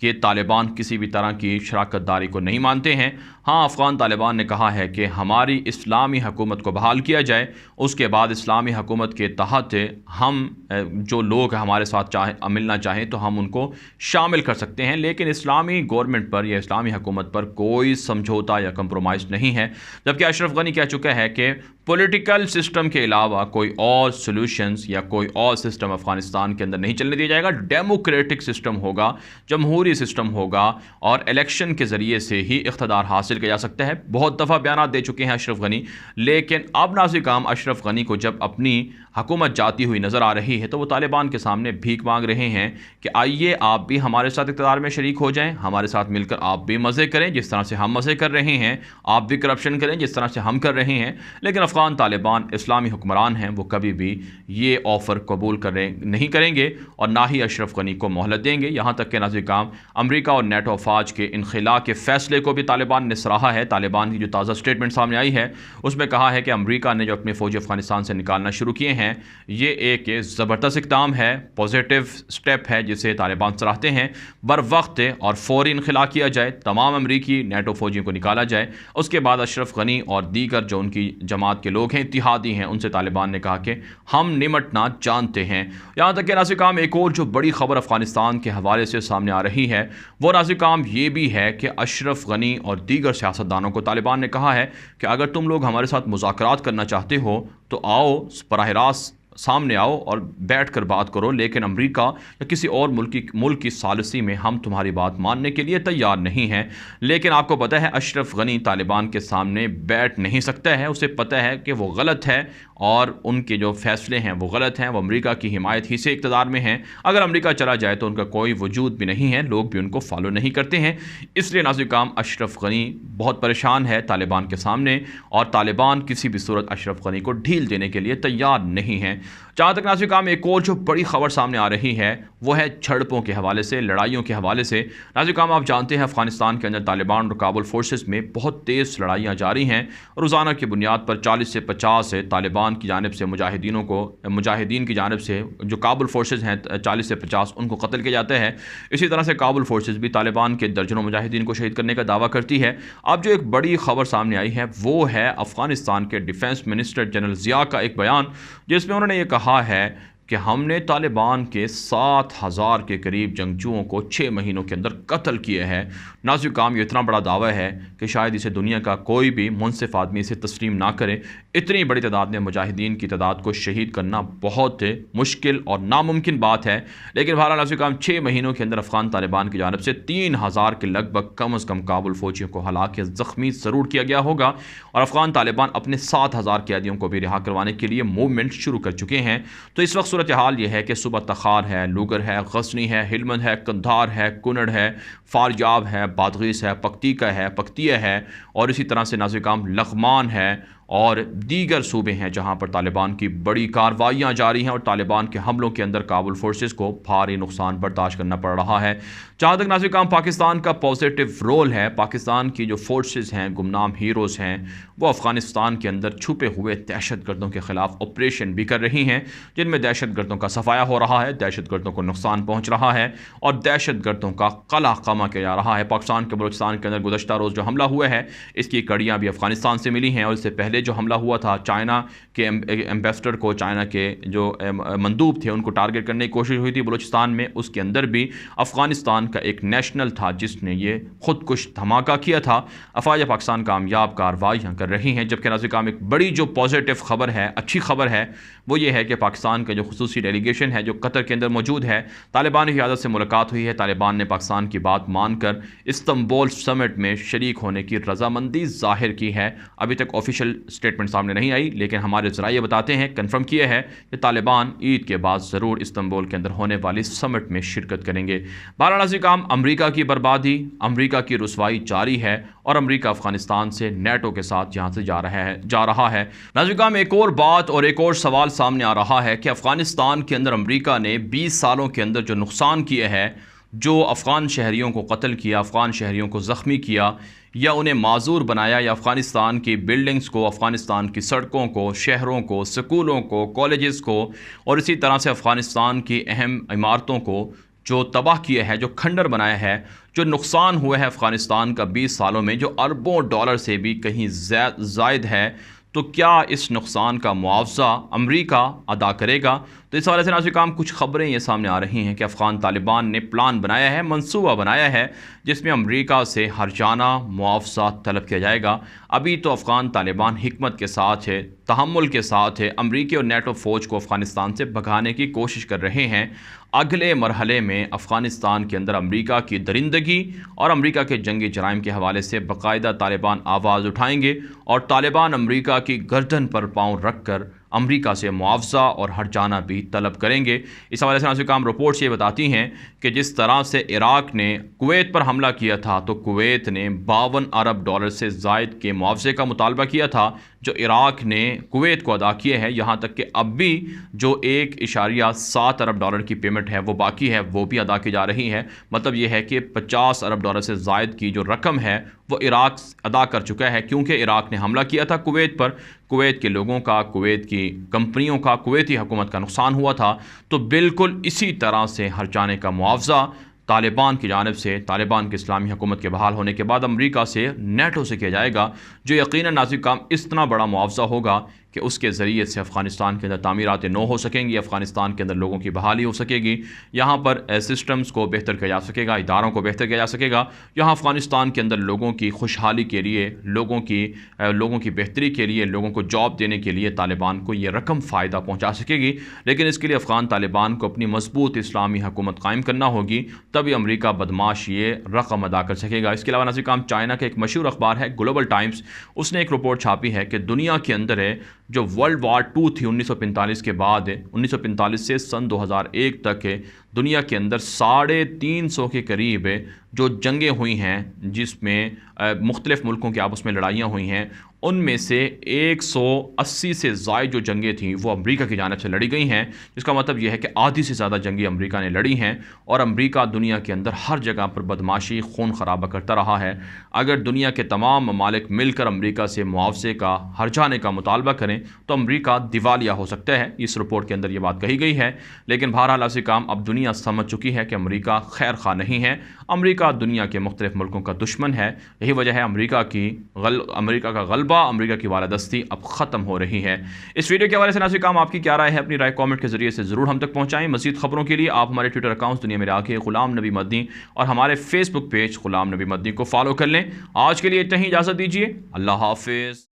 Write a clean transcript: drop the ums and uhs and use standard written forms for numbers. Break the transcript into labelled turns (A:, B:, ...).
A: کہ طالبان کسی بھی طرح کی شراکت داری کو نہیں مانتے ہیں۔ ہاں، افغان طالبان نے کہا ہے کہ ہماری اسلامی حکومت کو بحال کیا جائے، اس کے بعد اسلامی حکومت کے تحت ہم جو لوگ ہمارے ساتھ ملنا چاہیں تو ہم ان کو شامل کر سکتے ہیں، لیکن اسلامی گورنمنٹ پر یا اسلامی حکومت پر کوئی سمجھوتا یا کمپرومائز نہیں ہے۔ جبکہ اشرف غنی کہہ چکا ہے کہ پولیٹیکل سسٹم کے علاوہ کوئی اور سولوشنز یا کوئی اور سسٹم افغانستان کے اندر نہیں چلنے دیا جائے گا، ڈیموکریٹک سسٹم ہوگا، جمہوری سسٹم ہوگا اور الیکشن کے ذریعے سے ہی اقتدار حاصل کیا جا سکتا ہے۔ بہت دفعہ بیانات دے چکے ہیں اشرف غنی، لیکن اب ناظرین کرام اشرف غنی کو جب اپنی حکومت جاتی ہوئی نظر آ رہی ہے تو وہ طالبان کے سامنے بھیک مانگ رہے ہیں کہ آئیے آپ بھی ہمارے ساتھ اقتدار میں شریک ہو جائیں، ہمارے ساتھ مل کر آپ بھی مزے کریں جس طرح سے ہم مزے کر رہے ہیں، آپ بھی کرپشن کریں جس طرح سے ہم کر رہے ہیں۔ لیکن افغان طالبان اسلامی حکمران ہیں، وہ کبھی بھی یہ آفر قبول نہیں کریں گے اور نہ ہی اشرف غنی کو مہلت دیں گے۔ یہاں تک کہ ناظرین کرام امریکہ اور نیٹو افواج کے انخلاء کے فیصلے کو بھی طالبان نے سراہا ہے۔ طالبان کی جو تازہ سٹیٹمنٹ سامنے آئی ہے اس میں کہا ہے کہ امریکہ نے جو اپنے فوجی افغانستان سے نکالنا شروع کیے ہیں یہ ایک زبردست اقدام ہے، پازیٹیو سٹیپ ہے جسے طالبان سراہتے ہیں۔ بر وقت اور فوری انخلاء کیا جائے، تمام امریکی نیٹو فوجیوں کو نکالا جائے، اس کے بعد اشرف غنی اور دیگر جو ان کی جماعت کے لوگ ہیں، اتحادی ہیں، ان سے طالبان نے کہا کہ ہم نمٹنا جانتے ہیں۔ یہاں تک کہ ناظرین کرام ایک اور جو بڑی خبر افغانستان کے حوالے سے سامنے آ رہی ہے وہ ناظرین کرام یہ بھی ہے کہ اشرف غنی اور دیگر سیاستدانوں کو طالبان نے کہا ہے کہ اگر تم لوگ ہمارے ساتھ مذاکرات کرنا چاہتے ہو تو آؤ، براہ راست سامنے آؤ اور بیٹھ کر بات کرو، لیکن امریکہ یا کسی اور ملک کی ثالثی میں ہم تمہاری بات ماننے کے لیے تیار نہیں ہیں۔ لیکن آپ کو پتہ ہے اشرف غنی طالبان کے سامنے بیٹھ نہیں سکتا ہے، اسے پتہ ہے کہ وہ غلط ہے اور ان کے جو فیصلے ہیں وہ غلط ہیں، وہ امریکہ کی حمایت ہی سے اقتدار میں ہیں۔ اگر امریکہ چلا جائے تو ان کا کوئی وجود بھی نہیں ہے، لوگ بھی ان کو فالو نہیں کرتے ہیں۔ اس لیے ناظرین کرام اشرف غنی بہت پریشان ہے طالبان کے سامنے، اور طالبان کسی بھی صورت اشرف غنی کو ڈھیل دینے کے لیے تیار نہیں ہیں۔ جہاں تک ناظرین کرام ایک اور جو بڑی خبر سامنے آ رہی ہے وہ ہے جھڑپوں کے حوالے سے، لڑائیوں کے حوالے سے۔ ناظرین کرام آپ جانتے ہیں افغانستان کے اندر طالبان اور کابل فورسز میں بہت تیز لڑائیاں جاری ہیں، روزانہ کی بنیاد پر 40 سے 50 طالبان کی جانب سے مجاہدین کی جانب سے جو کابل فورسز ہیں 40 سے 50 ان کو قتل کیا جاتا ہے۔ اسی طرح سے کابل فورسز بھی طالبان کے درجنوں مجاہدین کو شہید کرنے کا دعویٰ کرتی ہے۔ اب جو ایک بڑی خبر سامنے آئی ہے وہ ہے افغانستان کے ڈیفنس منسٹر جنرل ضیاء کا ایک بیان، جس میں انہوں نے یہ کہا ہے کہ ہم نے طالبان کے 7,000 کے قریب جنگجوؤں کو 6 مہینوں کے اندر قتل کیے ہیں۔ ناظرین کرام یہ اتنا بڑا دعویٰ ہے کہ شاید اسے دنیا کا کوئی بھی منصف آدمی اسے تسلیم نہ کرے۔ اتنی بڑی تعداد میں مجاہدین کی تعداد کو شہید کرنا بہت مشکل اور ناممکن بات ہے، لیکن بہرحال ناظرین کرام 6 مہینوں کے اندر افغان طالبان کی جانب سے 3,000 کے لگ بھگ کم از کم کابل فوجیوں کو ہلاک یا زخمی ضرور کیا گیا ہوگا، اور افغان طالبان اپنے 7,000 قیدیوں کو بھی رہا کروانے کے لیے موومنٹ شروع کر چکے ہیں۔ تو اس وقت صورتحال یہ ہے کہ صوبہ تخار ہے، لوگر ہے، غزنی ہے، ہلمند ہے، قندھار ہے، کنڑ ہے، فاریاب ہے، بادغیس ہے، پکتیہ ہے اور اسی طرح سے ناظرین کرام لغمان ہے اور دیگر صوبے ہیں جہاں پر طالبان کی بڑی کارروائیاں جاری ہیں اور طالبان کے حملوں کے اندر کابل فورسز کو بھاری نقصان برداشت کرنا پڑ رہا ہے۔ جہاں تک ناظرین کرام پاکستان کا پازیٹیو رول ہے، پاکستان کی جو فورسز ہیں، گمنام ہیروز ہیں، وہ افغانستان کے اندر چھپے ہوئے دہشت گردوں کے خلاف آپریشن بھی کر رہی ہیں، جن میں دہشت گردوں کا صفایا ہو رہا ہے، دہشت گردوں کو نقصان پہنچ رہا ہے اور دہشت گردوں کا قلع قمع کیا جا رہا ہے۔ پاکستان کے بلوچستان کے اندر گزشتہ روز جو حملہ ہوا ہے اس کی کڑیاں بھی افغانستان سے ملی ہیں، اور اس سے پہلے جو حملہ ہوا تھا چائنا کے ایمبیسڈر کو، چائنا کے جو مندوب تھے ان کو ٹارگٹ کرنے کی کوشش ہوئی تھی بلوچستان میں، اس کے اندر بھی افغانستان کا ایک نیشنل تھا جس نے یہ خودکش دھماکہ کیا تھا۔ افواج پاکستان کامیاب کارروائیاں کر رہی ہیں، جبکہ ناظرین کرام ایک بڑی جو پازیٹیو خبر ہے، اچھی خبر ہے، وہ یہ ہے کہ پاکستان کا جو خصوصی ڈیلیگیشن ہے جو قطر کے اندر موجود ہے، طالبان کی قیادت سے ملاقات ہوئی ہے۔ طالبان نے پاکستان کی بات مان کر استنبول سمٹ میں شریک ہونے کی رضامندی ظاہر کی ہے۔ ابھی تک آفیشیل اسٹیٹمنٹ سامنے نہیں آئی، لیکن ہمارے ذرائع بتاتے ہیں، کنفرم کیا ہے کہ طالبان عید کے بعد ضرور استنبول کے اندر ہونے والی سمٹ میں شرکت کریں گے۔ بہرحال ناظرین کرام امریکہ کی بربادی، امریکہ کی رسوائی جاری ہے اور امریکہ افغانستان سے نیٹو کے ساتھ یہاں سے جا رہا ہے۔ ناظرین کرام ایک اور بات اور ایک اور سوال سامنے آ رہا ہے کہ افغانستان کے اندر امریکہ نے 20 سالوں کے اندر جو نقصان کیے ہے، جو افغان شہریوں کو قتل کیا، افغان شہریوں کو زخمی کیا یا انہیں معذور بنایا، یا افغانستان کی بلڈنگز کو، افغانستان کی سڑکوں کو، شہروں کو، سکولوں کو، کالجز کو اور اسی طرح سے افغانستان کی اہم عمارتوں کو جو تباہ کیا ہے، جو کھنڈر بنایا ہے، جو نقصان ہوا ہے افغانستان کا 20 سالوں میں، جو اربوں ڈالر سے بھی کہیں زائد ہے، تو کیا اس نقصان کا معاوضہ امریکہ ادا کرے گا؟ تو اس حوالے سے ناظرین کرام کچھ خبریں یہ سامنے آ رہی ہیں کہ افغان طالبان نے پلان بنایا ہے، منصوبہ بنایا ہے، جس میں امریکہ سے ہرجانہ معاوضہ طلب کیا جائے گا۔ ابھی تو افغان طالبان حکمت کے ساتھ ہے، تحمل کے ساتھ ہے، امریکی اور نیٹو فوج کو افغانستان سے بھگانے کی کوشش کر رہے ہیں۔ اگلے مرحلے میں افغانستان کے اندر امریکہ کی درندگی اور امریکہ کے جنگی جرائم کے حوالے سے باقاعدہ طالبان آواز اٹھائیں گے اور طالبان امریکہ کی گردن پر پاؤں رکھ کر امریکہ سے معاوضہ اور ہرجانہ بھی طلب کریں گے۔ اس حوالے سے ناظرین کرام رپورٹس یہ بتاتی ہیں کہ جس طرح سے عراق نے کویت پر حملہ کیا تھا تو کویت نے 52 ارب ڈالر سے زائد کے معاوضے کا مطالبہ کیا تھا جو عراق نے کویت کو ادا کیے ہیں، یہاں تک کہ اب بھی جو 1.7 ارب ڈالر کی پیمنٹ ہے وہ باقی ہے، وہ بھی ادا کی جا رہی ہے۔ مطلب یہ ہے کہ 50 ارب ڈالر سے زائد کی جو رقم ہے وہ عراق ادا کر چکا ہے، کیونکہ عراق نے حملہ کیا تھا کویت پر، کویت کے لوگوں کا، کویت کی کمپنیوں کا، کویتی حکومت کا نقصان ہوا تھا۔ تو بالکل اسی طرح سے ہرجانے کا معاوضہ طالبان کی جانب سے، طالبان کی اسلامی حکومت کے بحال ہونے کے بعد امریکہ سے، نیٹو سے کیا جائے گا، جو یقیناً ناظرین کرام اتنا بڑا معاوضہ ہوگا کہ اس کے ذریعے سے افغانستان کے اندر تعمیرات نو ہو سکیں گی، افغانستان کے اندر لوگوں کی بحالی ہو سکے گی، یہاں پر سسٹمز کو بہتر کیا جا سکے گا، اداروں کو بہتر کیا جا سکے گا، یہاں افغانستان کے اندر لوگوں کی خوشحالی کے لیے، لوگوں کی بہتری کے لیے، لوگوں کو جاب دینے کے لیے طالبان کو یہ رقم فائدہ پہنچا سکے گی۔ لیکن اس کے لیے افغان طالبان کو اپنی مضبوط اسلامی حکومت قائم کرنا ہوگی، تبھی امریکہ بدماش یہ رقم ادا کر سکے گا۔ اس کے علاوہ ناظرین کرام چائنا کا ایک مشہور اخبار ہے گلوبل ٹائمز، اس نے ایک رپورٹ چھاپی ہے کہ دنیا کے اندر ہے جو ورلڈ وار 2 تھی 1945 کے بعد، 1945 سے سن 2001 تک دنیا کے اندر 350 کے قریب جو جنگیں ہوئی ہیں، جس میں مختلف ملکوں کے آپس میں لڑائیاں ہوئی ہیں، ان میں سے 180 سے زائد جو جنگیں تھیں وہ امریکہ کی جانب سے لڑی گئی ہیں، جس کا مطلب یہ ہے کہ آدھی سے زیادہ جنگیں امریکہ نے لڑی ہیں، اور امریکہ دنیا کے اندر ہر جگہ پر بدماشی، خون خرابہ کرتا رہا ہے۔ اگر دنیا کے تمام ممالک مل کر امریکہ سے معاوضے کا، ہرجانے کا مطالبہ کریں تو امریکہ دیوالیہ ہو سکتا ہے، اس رپورٹ کے اندر یہ بات کہی گئی ہے۔ لیکن بہرحال ایسے کام اب دنیا سمجھ چکی ہے کہ امریکہ خیر خواہ نہیں ہے، امریکہ دنیا کے مختلف ملکوں کا دشمن ہے۔ یہی وجہ ہے امریکہ کا غلبہ، امریکہ کی بالادستی اب ختم ہو رہی ہے۔ اس ویڈیو کے حوالے سے ناظرین کرام آپ کی کیا رائے ہے؟ اپنی رائے کامنٹ کے ذریعے سے ضرور ہم تک پہنچائیں۔ مزید خبروں کے لیے آپ ہمارے ٹویٹر اکاؤنٹ دنیا میرے آگے غلام نبی مدنی اور ہمارے فیس بک پیج غلام نبی مدنی کو فالو کر لیں۔ آج کے لیے اتنا ہی، اجازت دیجیے، اللہ حافظ۔